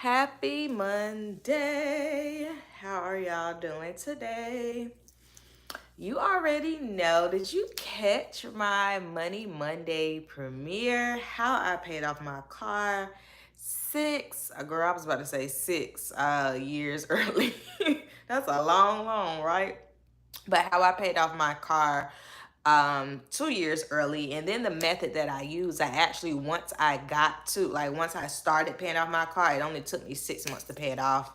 Happy Monday. How are y'all doing today? You already know. Did you catch my Money Monday premiere? How I paid off my car girl, I was about to say 6 years early. That's a long, right? But how I paid off my car 2 years early, and then the method that I use, I actually once I started paying off my car, it only took me 6 months to pay it off,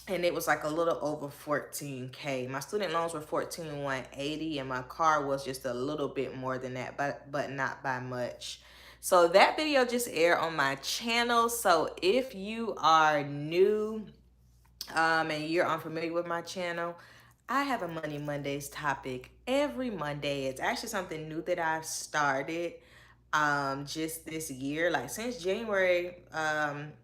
and it was like a little over 14K. My student loans were 14,180, and my car was just a little bit more than that, but not by much. So that video just aired on my channel. So if you are new and you're unfamiliar with my channel, I have a Money Mondays topic every Monday. It's actually something new that I've started just this year, like since January,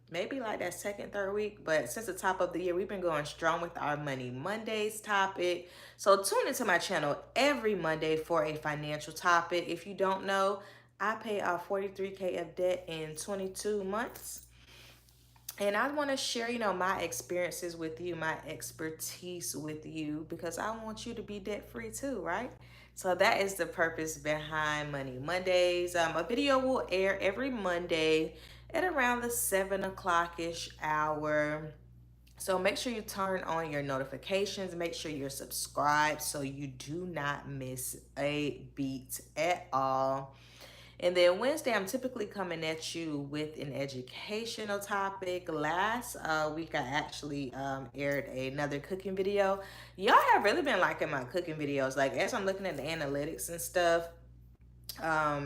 maybe like that second, third week, but since the top of the year, we've been going strong with our Money Mondays topic. So tune into my channel every Monday for a financial topic. If you don't know, I pay off 43K of debt in 22 months. And I want to share, my experiences with you, my expertise with you, because I want you to be debt free too, right? So that is the purpose behind Money Mondays. A video will air every Monday at around the 7 o'clock-ish hour. So make sure you turn on your notifications. Make sure you're subscribed so you do not miss a beat at all. And then Wednesday, I'm typically coming at you with an educational topic. Last week, I actually aired another cooking video. Y'all have really been liking my cooking videos. Like, as I'm looking at the analytics and stuff,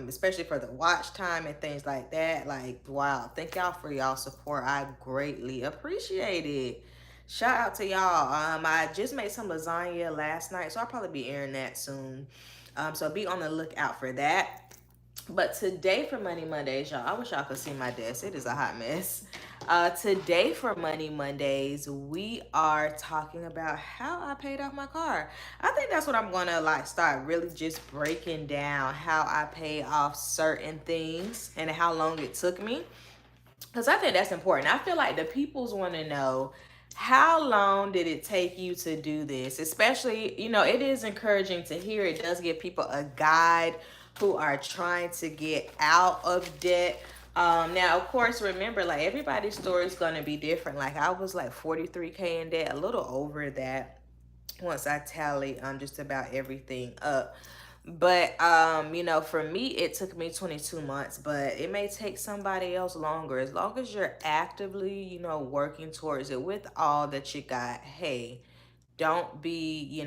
especially for the watch time and things like that, like, wow, thank y'all for y'all support. I greatly appreciate it. Shout out to y'all. I just made some lasagna last night, so I'll probably be airing that soon. So be on the lookout for that. But today for Money Mondays, y'all, I wish y'all could see my desk. It is a hot mess. Today for Money Mondays, we are talking about how I paid off my car. I think that's what I'm gonna like start really just breaking down, how I pay off certain things and how long it took me. Because I think that's important. I feel like the peoples want to know, how long did it take you to do this? Especially, it is encouraging to hear. It does give people a guide who are trying to get out of debt. Now, of course, remember, like, everybody's story is going to be different. Like, I was like 43K in debt, a little over that once I tally just about everything up. But for me, it took me 22 months, but it may take somebody else longer. As long as you're actively, working towards it with all that you got. Hey, don't be,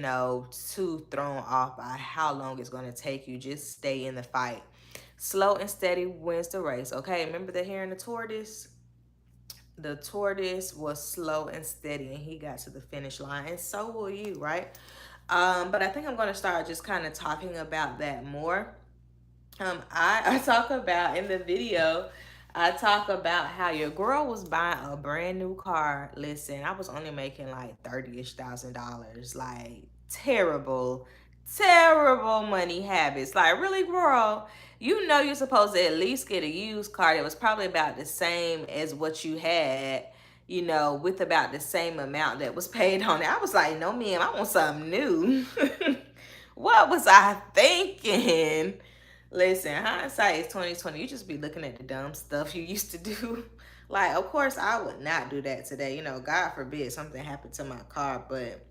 too thrown off by how long it's going to take you. Just stay in the fight. Slow and steady wins the race. Okay, remember the hare and the tortoise? The tortoise was slow and steady, and he got to the finish line, and so will you, right? But I think I'm going to start just kind of talking about that more. I talk about in the video, I talk about how your girl was buying a brand new car. Listen, I was only making like $30,000. Like, terrible money habits. Like, really, girl, you're supposed to at least get a used car that was probably about the same as what you had, with about the same amount that was paid on it. I was like, no, ma'am, I want something new. What was I thinking? Listen, hindsight is 2020. You just be looking at the dumb stuff you used to do. Like, of course, I would not do that today. God forbid something happened to my car, but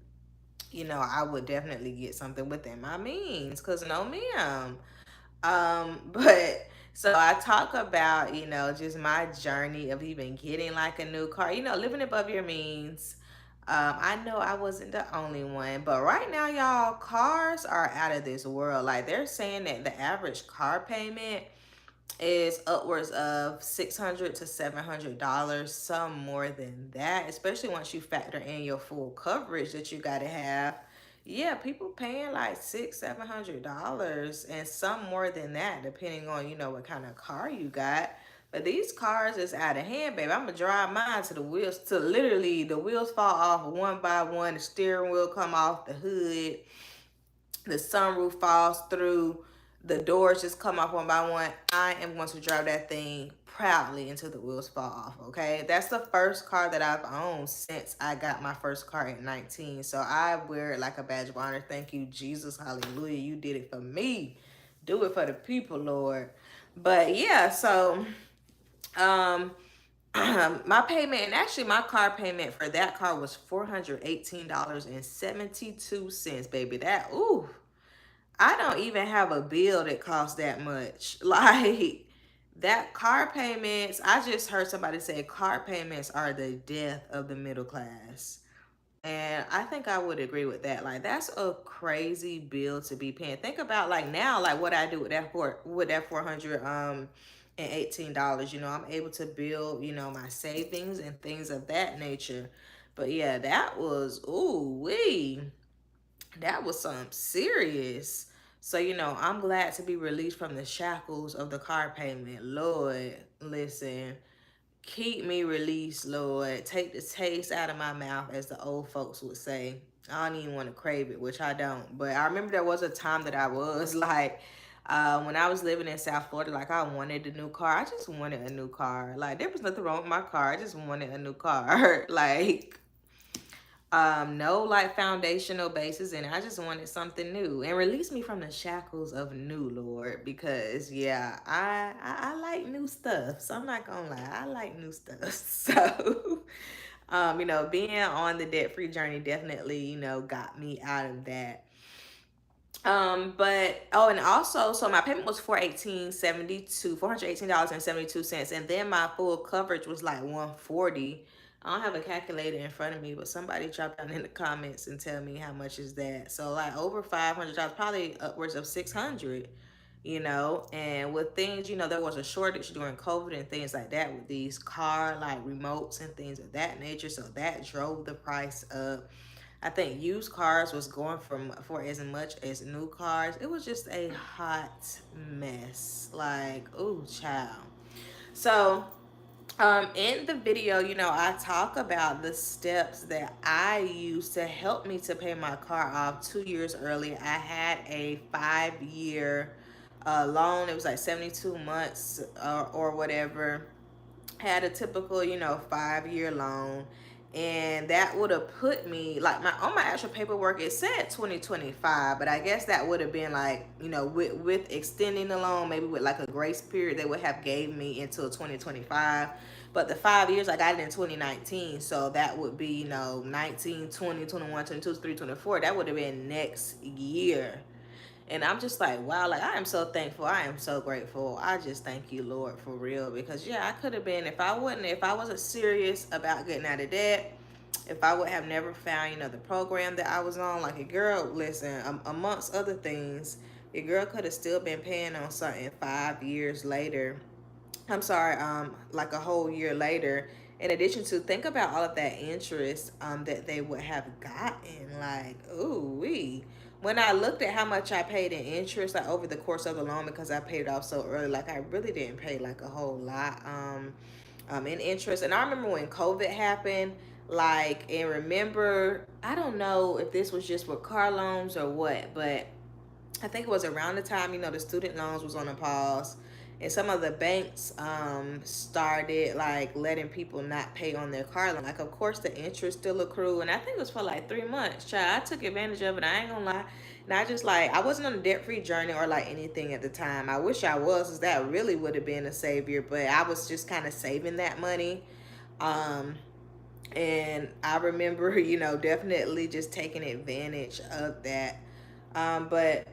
I would definitely get something within my means. Cause no, ma'am. But so I talk about, just my journey of even getting like a new car. Living above your means. I know I wasn't the only one, but right now, y'all, cars are out of this world. Like, they're saying that the average car payment is upwards of $600 to $700, some more than that, especially once you factor in your full coverage that you got to have. Yeah, people paying like $600-700, and some more than that, depending on what kind of car you got. But these cars is out of hand, baby. I'm gonna drive mine to the wheels, to literally the wheels fall off one by one, the steering wheel come off the hood, the sunroof falls through, the doors just come off one by one. I am going to drive that thing proudly until the wheels fall off, okay? That's the first car that I've owned since I got my first car at 19. So I wear it like a badge of honor. Thank you, Jesus. Hallelujah. You did it for me. Do it for the people, Lord. But yeah, so my payment, and actually my car payment for that car was $418.72, baby. That, ooh, I don't even have a bill that costs that much. Like, that car payments, I just heard somebody say car payments are the death of the middle class. And I think I would agree with that. Like, that's a crazy bill to be paying. Think about, like, now, like what I do with that $418. You know, I'm able to build, you know, my savings and things of that nature. But yeah, that was, ooh wee, that was something serious. So, you know, I'm glad to be released from the shackles of the car payment. Lord, listen, keep me released, Lord. Take the taste out of my mouth, as the old folks would say. I don't even want to crave it, which I don't. But I remember there was a time that I was like, when I was living in South Florida, like I wanted a new car. I just wanted a new car. Like, there was nothing wrong with my car. I just wanted a new car. Like, no like foundational basis, and I just wanted something new. And release me from the shackles of new, Lord, because yeah, I like new stuff. So I'm not gonna lie, I like new stuff. So you know, being on the debt-free journey definitely, you know, got me out of that. But oh, and also, so my payment was $418.72, and then my full coverage was like 140. I don't have a calculator in front of me, but somebody drop down in the comments and tell me how much is that. So like over $500, probably upwards of 600, you know. And with things, you know, there was a shortage during COVID and things like that with these car like remotes and things of that nature. So that drove the price up. I think used cars was going for as much as new cars. It was just a hot mess. Like, ooh, child. So, in the video, you know, I talk about the steps that I used to help me to pay my car off 2 years early. I had a 5-year loan. It was like 72 months or whatever. Had a typical, you know, 5-year loan, and that would have put me like my on my actual paperwork it said 2025, but I guess that would have been like, you know, with extending the loan, maybe with like a grace period they would have gave me until 2025. But the 5 years, I got it in 2019, so that would be, you know, 19, 20, 21, 22, 23, 24. That would have been next year. And I'm just like, wow, like I am so thankful. I am so grateful. I just thank you, Lord, for real. Because yeah, I could have been, if I wasn't serious about getting out of debt, if I would have never found, you know, the program that I was on, like a girl, listen, amongst other things, your girl could have still been paying on something 5 years later. I'm sorry, like a whole year later. In addition to, think about all of that interest that they would have gotten. Like, ooh wee. When I looked at how much I paid in interest, like over the course of the loan, because I paid it off so early, like I really didn't pay like a whole lot in interest. And I remember when COVID happened, like, and remember, I don't know if this was just with car loans or what, but I think it was around the time, you know, the student loans was on a pause, and some of the banks started like letting people not pay on their car loan. Like, of course, the interest still accrue, and I think it was for like 3 months. Child, I took advantage of it. I ain't gonna lie. And I just like, I wasn't on a debt-free journey or like anything at the time. I wish I was, cause that really would have been a savior. But I was just kind of saving that money. And I remember, you know, definitely just taking advantage of that. But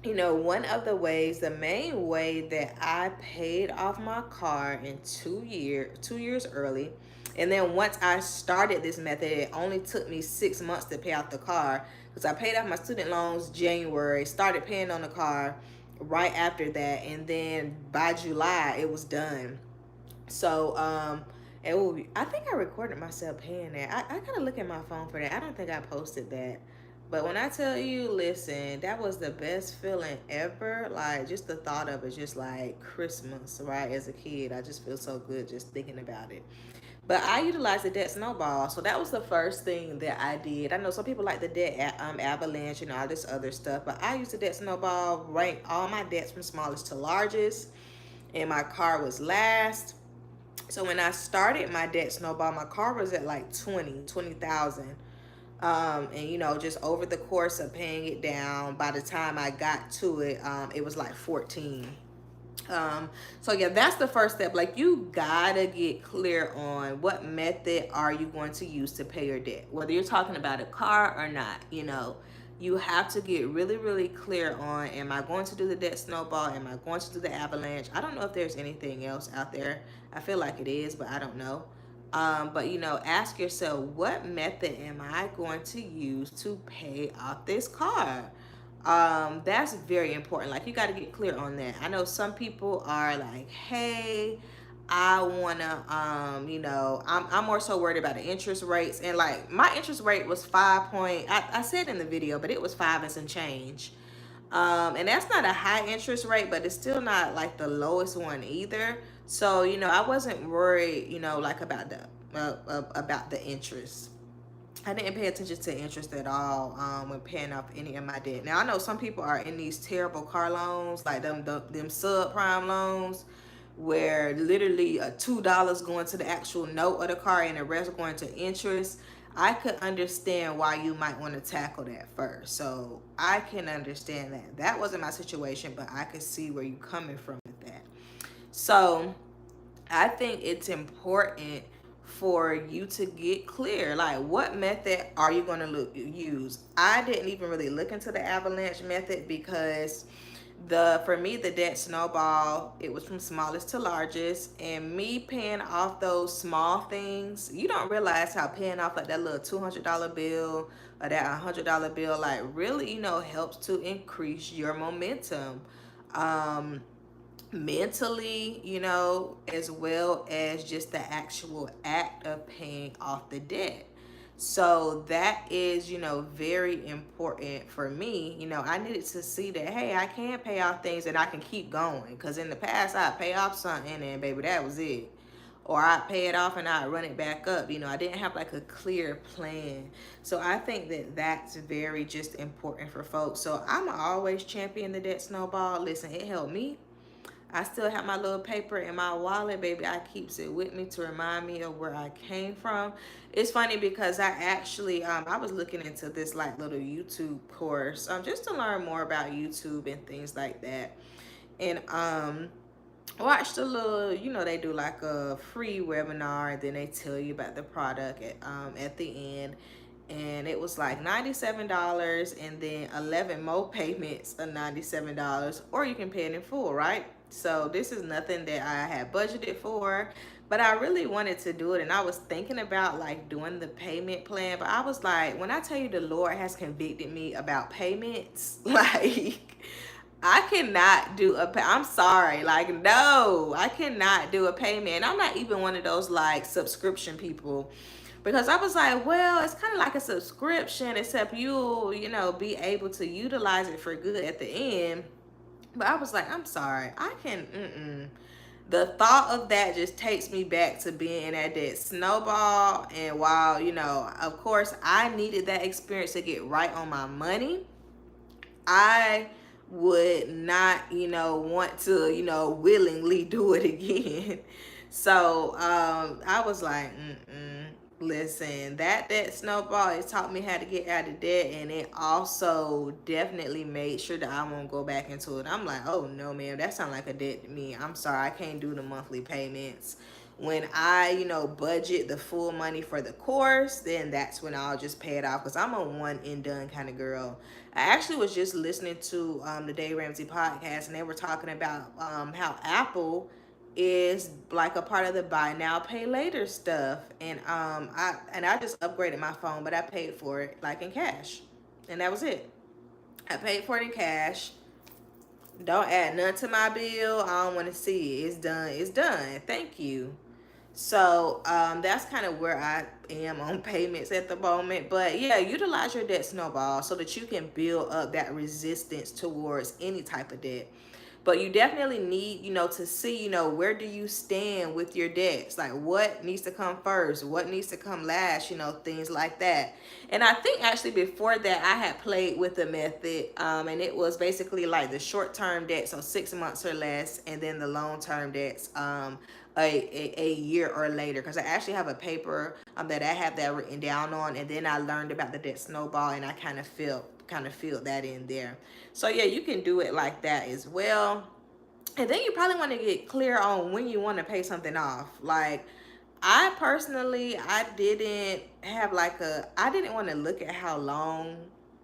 you know, one of the ways, the main way that I paid off my car in 2 years early, and then once I started this method, it only took me 6 months to pay off the car, because I paid off my student loans January, started paying on the car right after that, and then by July it was done. So I think I recorded myself paying that. I gotta look at my phone for that. I don't think I posted that. But when I tell you, listen, that was the best feeling ever. Like, just the thought of it, just like Christmas, right? As a kid, I just feel so good just thinking about it. But I utilized the debt snowball. So that was the first thing that I did. I know some people like the debt avalanche and all this other stuff, but I used the debt snowball, rank all my debts from smallest to largest. and my car was last. So when I started my debt snowball, my car was at like 20,000. And you know, just over the course of paying it down, by the time I got to it, it was like 14. So yeah, that's the first step. Like, you gotta get clear on what method are you going to use to pay your debt, whether you're talking about a car or not. You know, you have to get really, really clear on, am I going to do the debt snowball? Am I going to do the avalanche? I don't know if there's anything else out there. I feel like it is, but I don't know. But you know, ask yourself, what method am I going to use to pay off this car? That's very important. Like, you got to get clear on that. I know some people are like, hey, I wanna, you know, I'm more so worried about the interest rates. And like, my interest rate was 5 point, I said in the video, but it was 5 and some change. And that's not a high interest rate, but it's still not like the lowest one either. So, you know, I wasn't worried, you know, like about the interest. I didn't pay attention to interest at all when paying off any of my debt. Now, I know some people are in these terrible car loans, like them subprime loans, where literally $2 going to the actual note of the car and the rest going to interest. I could understand why you might want to tackle that first. So I can understand that. That wasn't my situation, but I could see where you're coming from with that. So I think it's important for you to get clear, like, what method are you going to use? I didn't even really look into the avalanche method, because for me, the debt snowball, it was from smallest to largest, and me paying off those small things, you don't realize how paying off like that little $200 bill or that $100 bill, like, really, you know, helps to increase your momentum. Mentally, you know, as well as just the actual act of paying off the debt. So that is, you know, very important for me. You know, I needed to see that, hey, I can pay off things and I can keep going. Because in the past, I'd pay off something and baby, that was it. Or I'd pay it off and I'd run it back up. You know, I didn't have like a clear plan. So I think that that's very just important for folks. So I'm always champion the debt snowball. Listen, it helped me. I still have my little paper in my wallet, baby. I keeps it with me to remind me of where I came from. It's funny because I actually, I was looking into this like little YouTube course, just to learn more about YouTube and things like that. And watched a little, you know, they do like a free webinar, and then they tell you about the product at the end. And it was like $97, and then 11 more payments of $97, or you can pay it in full, right? So this is nothing that I had budgeted for, but I really wanted to do it. And I was thinking about like doing the payment plan, but I was like, when I tell you the Lord has convicted me about payments, like, I cannot do I'm sorry, like, no, I cannot do a payment. I'm not even one of those like subscription people, because I was like, well, it's kind of like a subscription, except you'll, you know, be able to utilize it for good at the end. But I was like, I'm sorry, I can, The thought of that just takes me back to being in that debt snowball. And while, you know, of course, I needed that experience to get right on my money, I would not, you know, want to, you know, willingly do it again. So I was like, listen, that snowball, it taught me how to get out of debt, and it also definitely made sure that I won't go back into it. I'm like, oh no, man, that sounds like a debt to me. I'm sorry, I can't do the monthly payments. When I, you know, budget the full money for the course, then that's when I'll just pay it off, because I'm a one and done kind of girl. I actually was just listening to the Dave Ramsey podcast, and they were talking about how Apple is like a part of the buy now pay later stuff. And I just upgraded my phone, but I paid for it like in cash, and that was it. I paid for it in cash. Don't add none to my bill. I don't want to see it. It's done. It's done. Thank you. So that's kind of where I am on payments at the moment. But yeah, utilize your debt snowball so that you can build up that resistance towards any type of debt. But you definitely need, to see, where do you stand with your debts? Like what needs to come first? What needs to come last? Things like that. And I think actually before that, I had played with the method, and it was basically like the short-term debt, so 6 months or less, and then the long-term debts, a year or later. Because I actually have a paper that I have that written down on, and then I learned about the debt snowball, and I kind of filled that in there. So yeah, you can do it like that as well. And then you probably want to get clear on when you want to pay something off. Like I personally, I didn't want to look at how long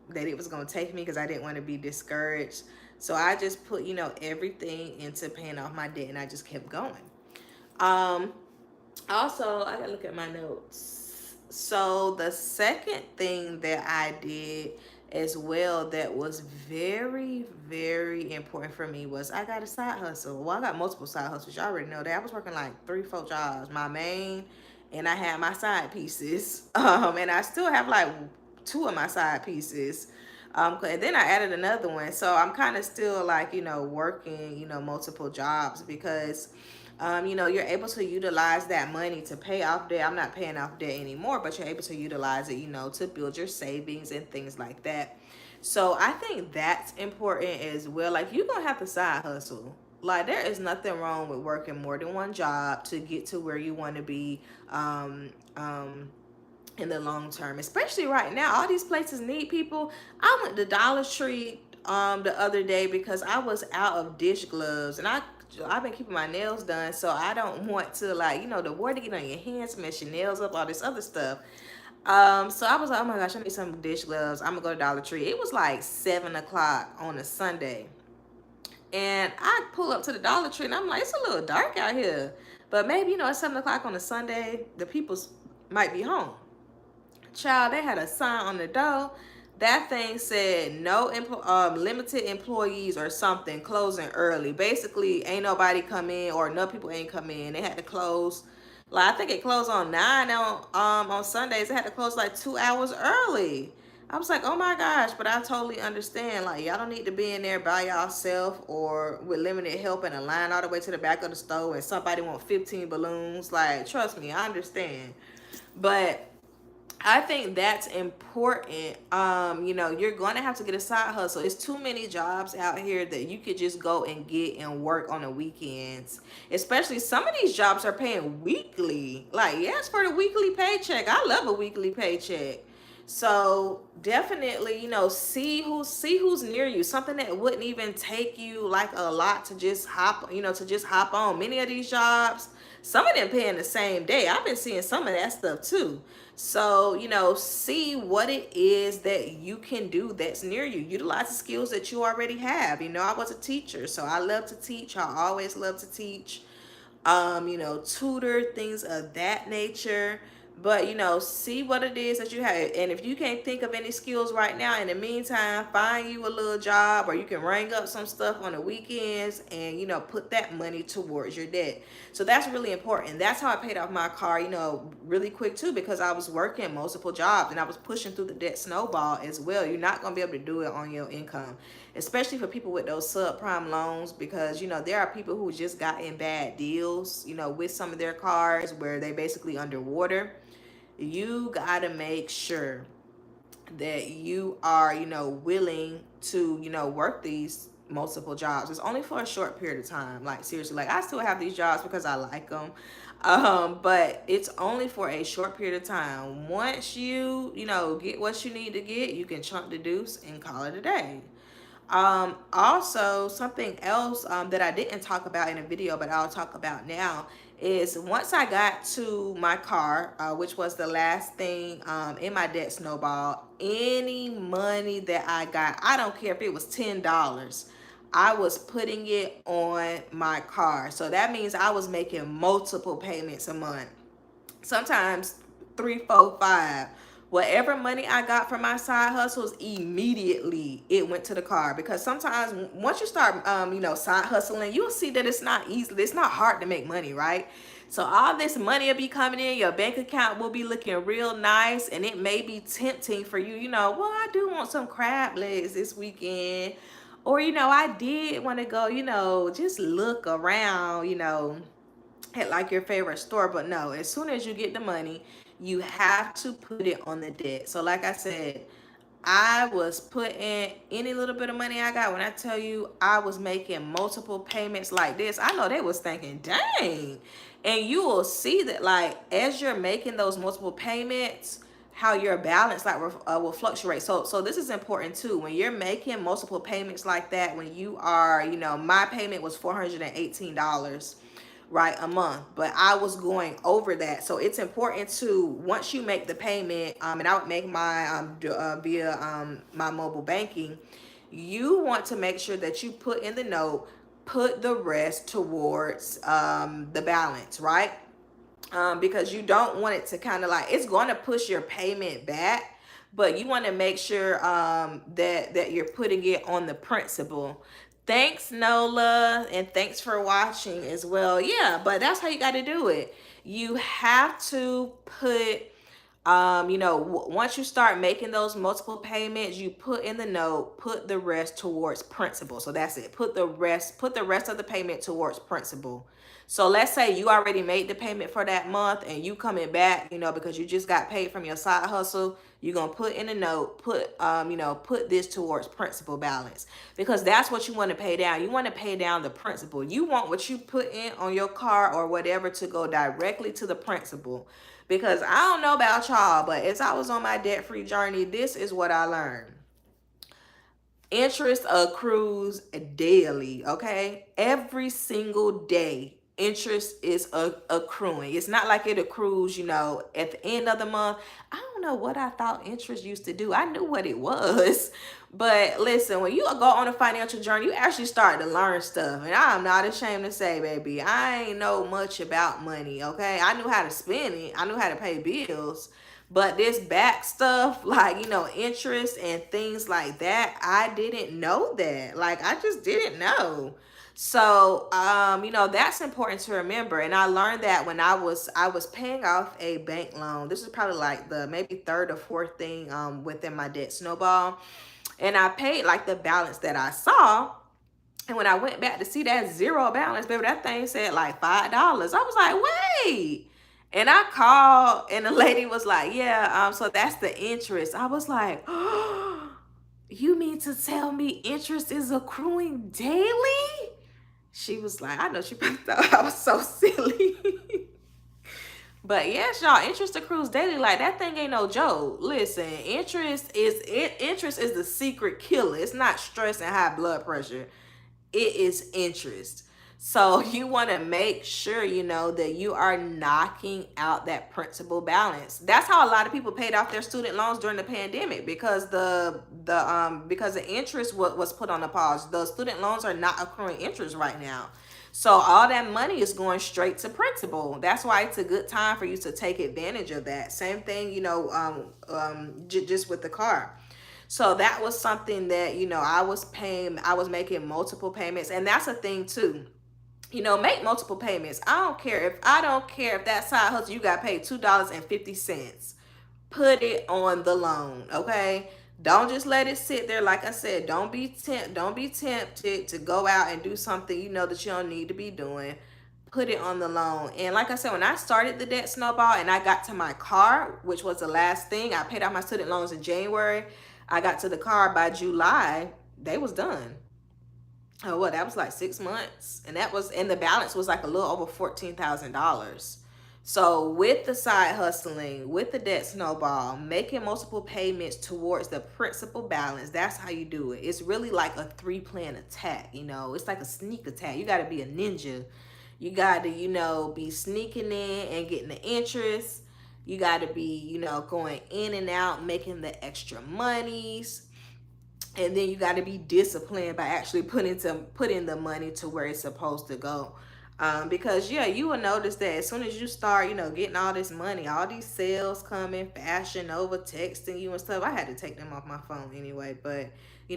that it was going to take me because I didn't want to be discouraged. So I just put, everything into paying off my debt, and I just kept going. Um, Also, I gotta look at my notes. So the second thing that I did as well that was very, very important for me was I got a side hustle. Well, I got multiple side hustles. Y'all already know that. I was working like 3, 4 jobs. My main, and I had my side pieces. And I still have like 2 of my side pieces. And then I added another one. So I'm kind of still like, working, multiple jobs because you're able to utilize that money to pay off debt. I'm not paying off debt anymore, but you're able to utilize it, to build your savings and things like that. So I think that's important as well. Like you're gonna have to side hustle. Like there is nothing wrong with working more than one job to get to where you want to be. In the long term, especially right now, all these places need people. I went to Dollar Tree the other day because I was out of dish gloves, and I've been keeping my nails done, so I don't want to, like, the water to get on your hands, mess your nails up, all this other stuff. So I was like, oh my gosh, I need some dish gloves. I'm gonna go to Dollar Tree. It was like 7 o'clock on a Sunday, and I pull up to the Dollar Tree, and I'm like, it's a little dark out here, but maybe at 7 o'clock on a Sunday, the people's might be home. Child, they had a sign on the door. That thing said no limited employees or something, closing early. Basically, ain't nobody come in, or no people ain't come in. They had to close. Like I think it closed on 9 on Sundays. They had to close like 2 hours early. I was like, oh my gosh, but I totally understand. Like y'all don't need to be in there by yourself or with limited help in a line all the way to the back of the store and somebody want 15 balloons. Like, trust me, I understand. But I think that's important. You're going to have to get a side hustle. It's too many jobs out here that you could just go and get and work on the weekends. Especially some of these jobs are paying weekly. Like, yes, for the weekly paycheck. I love a weekly paycheck. So definitely, see who's near you. Something that wouldn't even take you like a lot to just hop on. Many of these jobs, some of them paying the same day. I've been seeing some of that stuff too. So, see what it is that you can do that's near you. Utilize the skills that you already have. I was a teacher, so I love to teach. I always love to teach. Tutor, things of that nature. But see what it is that you have. And if you can't think of any skills right now, in the meantime, find you a little job, or you can ring up some stuff on the weekends and put that money towards your debt. So that's really important. That's how I paid off my car, really quick too, because I was working multiple jobs and I was pushing through the debt snowball as well. You're not going to be able to do it on your income, especially for people with those subprime loans, because there are people who just got in bad deals with some of their cars where they basically underwater. You got to make sure that you are willing to work these multiple jobs. It's only for a short period of time. Like seriously, like I still have these jobs because I like them, but it's only for a short period of time. Once you get what you need to get, you can chunk the deuce and call it a day. Also, something else that I didn't talk about in a video, but I'll talk about now, is once I got to my car, which was the last thing in my debt snowball, any money that I got, I don't care if it was $10, I was putting it on my car. So that means I was making multiple payments a month, sometimes 3, 4, 5. Whatever money I got from my side hustles, immediately it went to the car. Because sometimes once you start side hustling, you'll see that it's not easy, it's not hard to make money, right? So all this money will be coming in, your bank account will be looking real nice, and it may be tempting for you, well, I do want some crab legs this weekend, Or, I did want to go, just look around, at like your favorite store. But no, as soon as you get the money, you have to put it on the debt. So like I said, I was putting any little bit of money I got. When I tell you I was making multiple payments like this, I know they was thinking, dang. And you will see that, like, as you're making those multiple payments, how your balance like will fluctuate. So this is important too. When you're making multiple payments like that, when you are, my payment was $418, right, a month, but I was going over that. So it's important to, once you make the payment, and I would make my via my mobile banking, you want to make sure that you put in the note, put the rest towards the balance, right? Because you don't want it to kind of like, it's going to push your payment back, but you want to make sure that you're putting it on the principal. Thanks, Nola, and thanks for watching as well. Yeah, but that's how you got to do it. You have to put, once you start making those multiple payments, you put in the note, put the rest towards principal. So that's it. Put the rest of the payment towards principal. So let's say you already made the payment for that month and you coming back, because you just got paid from your side hustle, you're going to put in a note, put this towards principal balance, because that's what you want to pay down. You want to pay down the principal. You want what you put in on your car or whatever to go directly to the principal. Because I don't know about y'all, but as I was on my debt-free journey, this is what I learned. Interest accrues daily, okay? Every single day, interest is accruing. It's not like it accrues, at the end of the month. I don't know what I thought interest used to do. I knew what it was. But listen, when you go on a financial journey, you actually start to learn stuff. And I'm not ashamed to say, baby, I ain't know much about money, okay? I knew how to spend it. I knew how to pay bills. But this back stuff, like, interest and things like that, I didn't know that. Like, I just didn't know. So, that's important to remember. And I learned that when I was paying off a bank loan. This is probably like the maybe third or fourth thing within my debt snowball. And I paid like the balance that I saw. And when I went back to see that zero balance, baby, that thing said like $5. I was like, wait. And I called and the lady was like, yeah, so that's the interest. I was like, oh, you mean to tell me interest is accruing daily? She was like, I know she probably thought I was so silly. But yes, y'all, interest accrues daily. Like, that thing ain't no joke. Listen, interest is the secret killer. It's not stress and high blood pressure. It is interest. So you want to make sure, that you are knocking out that principal balance. That's how a lot of people paid off their student loans during the pandemic, because the interest was put on a pause. The student loans are not accruing interest right now. So all that money is going straight to principal. That's why it's a good time for you to take advantage of that. Same thing, just with the car. So that was something that, I was making multiple payments. And that's a thing too. Make multiple payments. I don't care if that side hustle you got paid $2.50. Put it on the loan, okay? Don't just let it sit there. Like I said, don't be tempted to go out and do something that you don't need to be doing. Put it on the loan. And like I said, when I started the debt snowball and I got to my car, which was the last thing, I paid off my student loans in January. I got to the car by July, they was done. Oh, well, that was like 6 months. And the balance was like a little over $14,000. So with the side hustling, with the debt snowball, making multiple payments towards the principal balance, that's how you do it. It's really like a 3-plan attack, It's like a sneak attack. You got to be a ninja. You got to, be sneaking in and getting the interest. You got to be, going in and out, making the extra monies. And then you got to be disciplined by actually putting the money to where it's supposed to go. Because, yeah, you will notice that as soon as you start, getting all this money, all these sales coming, Fashion Nova texting you and stuff. I had to take them off my phone anyway. But,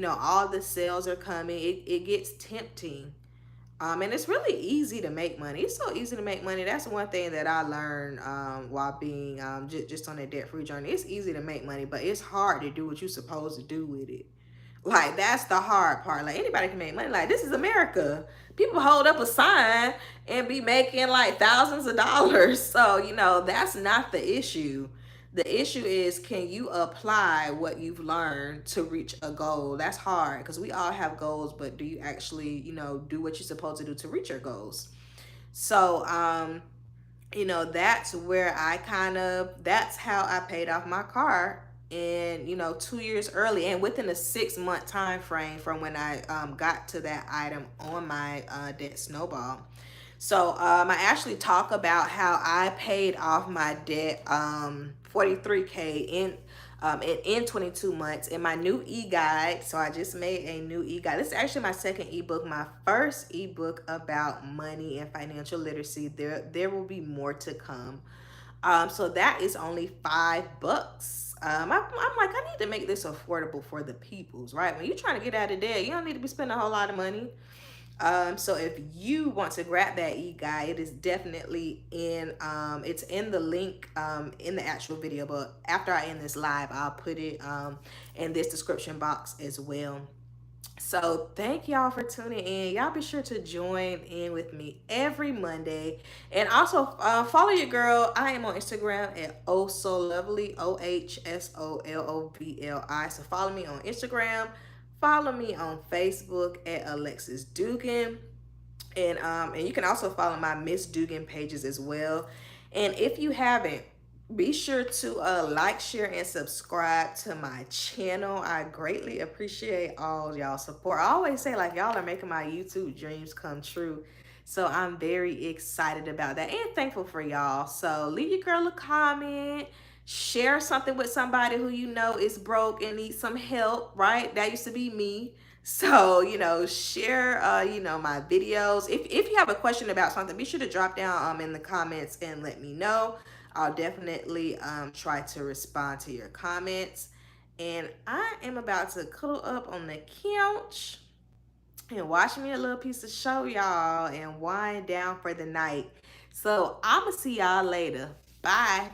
all the sales are coming. It gets tempting. And it's really easy to make money. It's so easy to make money. That's one thing that I learned while being just on a debt-free journey. It's easy to make money, but it's hard to do what you're supposed to do with it. Like, that's the hard part. Like, anybody can make money. Like, this is America. People hold up a sign and be making like thousands of dollars. So, that's not the issue. The issue is, can you apply what you've learned to reach a goal? That's hard because we all have goals, but do you actually, do what you're supposed to do to reach your goals? So, that's where that's how I paid off my car in, 2 years early, and within a 6 month time frame from when I got to that item on my debt snowball. So I actually talk about how I paid off my debt 43K in 22 months in my new e-guide. So I just made a new e-guide. This is actually my second ebook, my first ebook about money and financial literacy. There will be more to come. So that is only $5. I'm like, I need to make this affordable for the peoples, right? When you're trying to get out of debt, you don't need to be spending a whole lot of money. So if you want to grab that e-guide, it is definitely it's in the link in the actual video, but after I end this live, I'll put it in this description box as well. So thank y'all for tuning in. Y'all be sure to join in with me every Monday, and also follow your girl. I am on Instagram at oh so lovely, OHSOLOVLI. So follow me on Instagram. Follow me on Facebook at Alexis Duggan. And you can also follow my Miss Duggan pages as well. And if you haven't, be sure to like, share, and subscribe to my channel. I greatly appreciate all y'all support. I always say, like, y'all are making my YouTube dreams come true. So I'm very excited about that and thankful for y'all. So leave your girl a comment. Share something with somebody who you know is broke and needs some help, right? That used to be me. So, share, my videos. If you have a question about something, be sure to drop down in the comments and let me know. I'll definitely try to respond to your comments. And I am about to cuddle up on the couch and watch me a little piece of show, y'all, and wind down for the night. So I'm going to see y'all later. Bye.